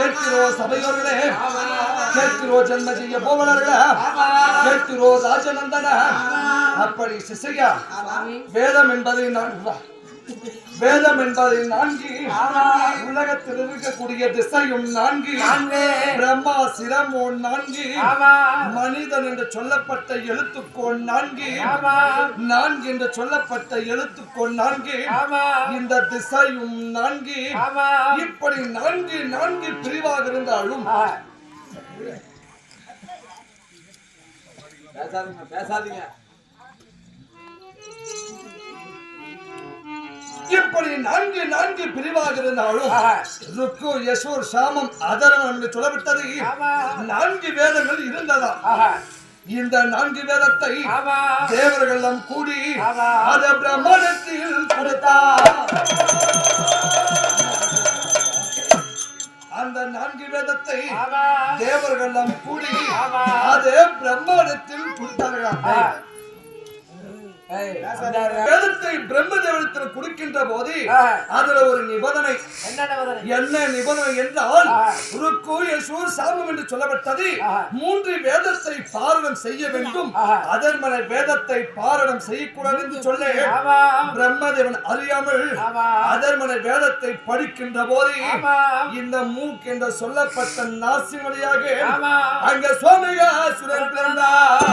கேட்கிறோ சபையோர்களே, கேட்கிறோ ஜென்ம செய்ய போவனர்களே, கேட்கிறோ ராஜநந்தன. அப்படி சிசையா வேதம் என்பதை வேதம் என்பதை 4, உலகத்தில் இருக்கக்கூடிய திசையும் 4, பிரம்மா சிரமோ 4, மனிதன் என்று சொல்லப்பட்ட எழுத்துக்கோள் 4 என்று சொல்லப்பட்ட எழுத்துக்கோள் 4, இந்த திசையும் 4, இப்படி 4 பிரிவாக இருந்தாலும் பேசாதீங்க. இப்படி 4 பிரிவாக இருந்தாலும் ருக்கு யசூர் சாமம் அதர்வம் என்று சொல்லப்பட்டது 4 வேதங்கள் இருந்ததா. இந்த 4 வேதத்தை தேவர்கள் கூடி அத பிரம்மணத்தில் கொடுத்தார். அந்த 4 வேதத்தை தேவர்கள் கூடி அது பிரம்மணத்தில் கொடுத்தார்கள். வேதத்தை பிரம்மதேவனத்தில் கொடுக்கின்ற போது அதுல ஒரு நிபந்தனை. என்ன நிபந்தனை என்றால் ருக்கு யசூர் சாமம் என்று சொல்லப்பட்டது 3 வேதத்தை பாரணம் செய்ய வேண்டும். அதர்மனை வேதத்தை பாரணம் செய்யக்கூடாது என்று சொல்ல பிரம்மதேவன் அறியாமல் அதர்மனை வேதத்தை படிக்கின்ற போது இந்த மூக் என்று சொல்லப்பட்ட நாசி வழியாக அங்க சோமயாசுரன் பிறந்தார்.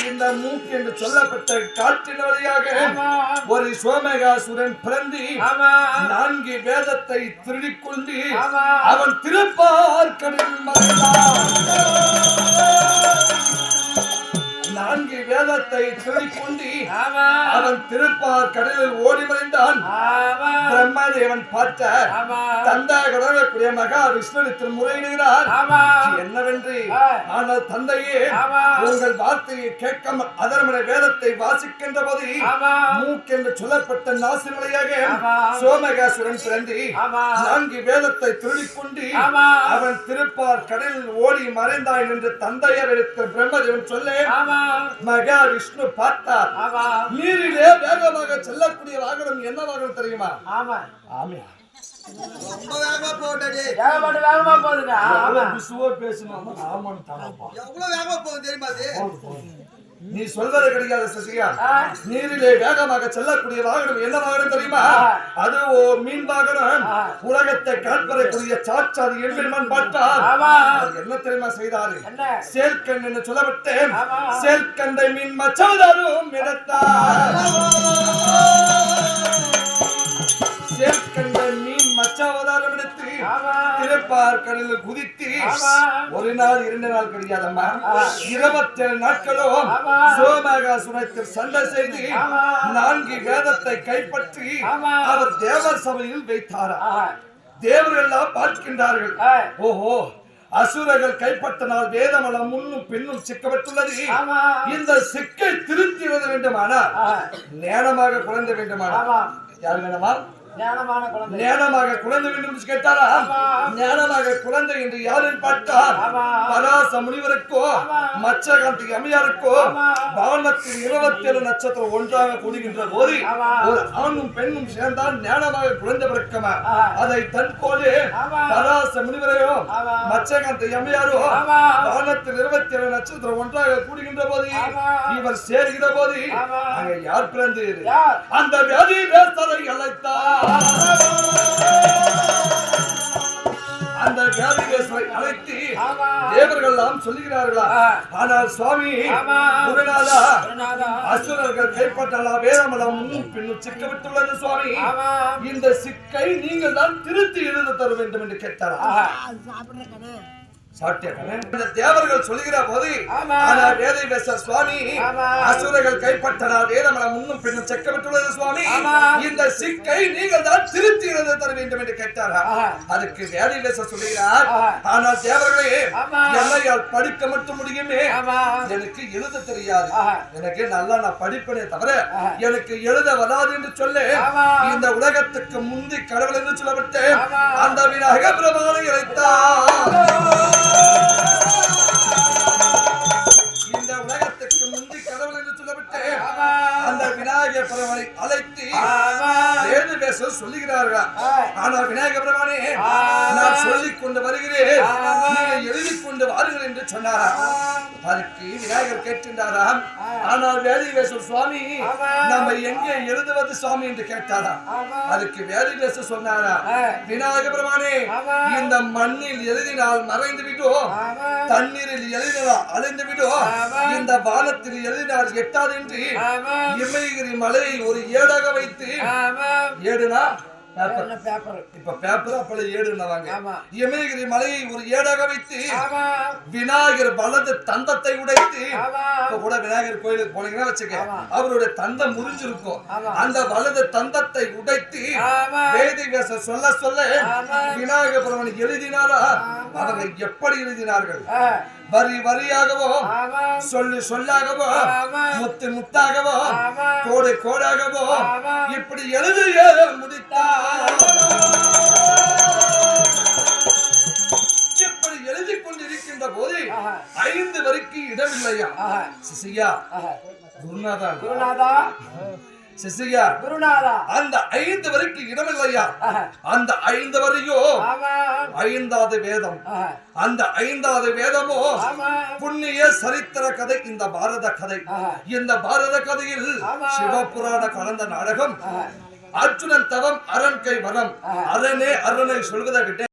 இந்த மூக்கு என்று சொல்லப்பட்ட காற்றின் வழியாக ஒரு சோமகாசுரன் பிறந்து 4 வேதத்தை திருடிக்கொண்டு அவன் திருப்பார்க்கடலில் மறைந்தான். 4 வேதத்தை திருடிக்கொண்டு அவன் திருப்பார் கடலில் ஓடி மறைந்தான். பிரம்மதேவன் பார்த்த தந்தை கடவுளுடைய மகா விஷ்ணுவிடத்தில் முறையிடுகிறார். என்னவென்று, ஆனால் தந்தையே உங்கள் வார்த்தையை கேட்காம அதர்மனை வேதத்தை வாசிக்கின்ற போது மூக் என்று சொல்லப்பட்ட நாசி வழியாக சோமகாசுரன் பிறந்து 4 வேதத்தை திருடிக்கொண்டு அவன் திருப்பார் கடலில் ஓடி மறைந்தான் என்று தந்தையர் எடுத்த பிரம்மதேவன் சொல்ல மகா விஷ்ணு பார்த்தார். நீரிலே வேகமாக செல்லக்கூடிய வாகனம் என்ன வாகனம் தெரியுமா? ஆமையா? ரொம்ப வேகமா போகுது. வேகமா போகுதுங்க. விசுவோ பேசுமா? ஆமான்னு தானப்பா. எவ்வளவு வேகமா போகுது தெரியுமா அது? நீ சொல்வது கிடைக்காத சசிகா. நீரிலே வேகமாக செல்லக்கூடிய வாகனம் என்ன வாகனம் தெரியுமா? அது மீன் வாகனம். உலகத்தை காண்பதற்குரிய சாட்சாது எம்பெருமான் பார்த்தார். என்ன தெரியுமா செய்தாரு? சேல்கண் என்று சொல்லப்பட்டேன். சேல்கண்டை மீன் மச்சாதாரும் எடுத்தார். சேல்கண்டை மீன் மச்சாவதாரம் எடுத்து திருப்பார் கடலில் குதித்து 1 நாள் 2 நாள் கிடையாதம்மா 27 நாட்களும் சோமகாசுரத்தில் சண்டை செய்து 4 வேதத்தை கைப்பற்றி அவர் தேவர் சபையில் வைத்தார். தேவர்கள் எல்லாம் பார்க்கின்றார்கள். ஓஹோ, அசுரர்கள் கைப்பற்றினால் வேதமலம் முன்னும் பின்னும் சிக்கப்பட்டுள்ளது. இந்த சிக்கை திருத்தி விட வேண்டுமானால் நேரமாக குறைந்த வேண்டுமானால் யார் வேணுமா? ஞானமாக குழந்தை வேண்டும் கேட்டாரா? ஞானமாக குழந்தை என்று யாரும் பார்த்தார். பராச முனிவருக்கோ மச்சகாந்தி அம்மையாருக்கோ பவனத்தில் 27 நட்சத்திரம் ஒன்றாக கூடுகின்ற போது ஒரு ஆணும் பெண்ணும் சேர்ந்தால் ஞானமாக குழந்தை பிறக்கமா. அதை தற்போது பராச முனிவரையோ மச்சகாந்தி அம்மையாரோ பவனத்தில் 27 நட்சத்திரம் ஒன்றாக கூடுகின்ற போது இவர் சேர்கிற போது அங்கே யார் பிறந்து அந்த வியாதி வேசரை அழைத்தார். அந்த வியாதிகளை அழைத்து தேவர்கள் எல்லாம் சொல்லுகிறார்களா? ஆனால் சுவாமி குருநாதா, அசுரர்கள் கைப்பற்றலா வேதமலம் முன்னும் பின்னும் சிக்கப்பட்டுள்ளது சுவாமி. இந்த சிக்கை நீங்கள் தான் திருத்தி எழுத தர வேண்டும் என்று கேட்டாரா? தேவர்கள் சொல்லுகிற போது சுவாமி அசுரர்கள் கைப்பற்றனால் வேதமலம் முன்னும் பின்னும் செக்கப்பட்டுள்ளது சுவாமி. இந்த சிக்கை நீங்கள் தான் திருத்தி எழுத தர வேண்டும் என்று கேட்டாரா? அதுக்கு வேதவேச சொல்லுகிறார். ஆனால் தேவர்களே, என்னையால் படிக்க மட்டும் முடியுமே, எனக்கு எழுத தெரியாது. எனக்கு நல்லா நான் படிப்பனே தவிர எனக்கு எழுத வராது என்று சொல்ல இந்த உலகத்துக்கு முந்தி கடவுள் என்று சொல்லப்பட்டு அந்த விநாயக பிரமாணை இறைத்தார். இந்த உலகத்துக்கு முந்தி கடவுள் என்று சொல்லப்பட்டு அந்த விநாயகர் பரவனை அழைத்து வேதவியாசர் சொல்லுகிறார்கள். ஆனால் விநாயக பெருமானே நான் சொல்லிக் கொண்டு வருகிறேன், நீங்கள் எழுதிக் கொண்டு வாருங்கள் என்று சொன்னாராம். அதற்கு விநாயகர் கேட்கின்றாராம். ஆனால் வேதவியாசர் சுவாமி நம்ம எங்கே எழுதுவது சுவாமி என்று கேட்டாராம். அதுக்கு வேதவியாசர் சொன்னாரா, விநாயக பெருமானே இந்த மண்ணில் எழுதினால் மறைந்து விடும், தண்ணீரில் எழுதினால் அழிந்து விடும், இந்த வானத்தில் எழுதினால் எட்டாது என்று இமயகிரி மலையை ஒரு ஏடாக வைத்து, ஏடுனா இப்ப பேப்பர் அப்ப ஏடுனாங்க, இமயகிரி மலையை ஒரு ஏடாக வைத்து விநாயகர் வலது தந்தத்தை உடைத்து, இப்ப கூட விநாயகர் கோயிலுக்கு போனீங்கன்னா வச்சுக்க அவருடைய தந்தம் முறிஞ்சிருக்கும், அந்த வலது தந்தத்தை உடைத்து வேதவியாசர் சொல்ல சொல்ல விநாயகர் பெருமான் எழுதினாரா. அவங்க எப்படி எழுதினார்கள்? வரி வரியாகவோ, சொல்லு சொல்லாகவோ, முத்து முத்தாகவோ, கோடு கோடாகவோ இப்படி எழுதிய முடித்தார். இப்படி எழுதி கொண்டிருக்கின்ற போது 5 வரிக்கு இடமில்லையா. சிசியா குருநாதா சிசியா குருநாதா அந்த 5 வரைக்கு இடமில்லையா. அந்த 5 வரையோ 5வது வேதம். அந்த 5வது வேதமோ புண்ணிய சரித்திர கதை. இந்த பாரத கதை, இந்த பாரத கதையில் சிவபுராண கலந்த நாடகம். அர்ஜுனன் தவம் அரண் கை வரம், அரணே அரணை சொல்வதை விட்டு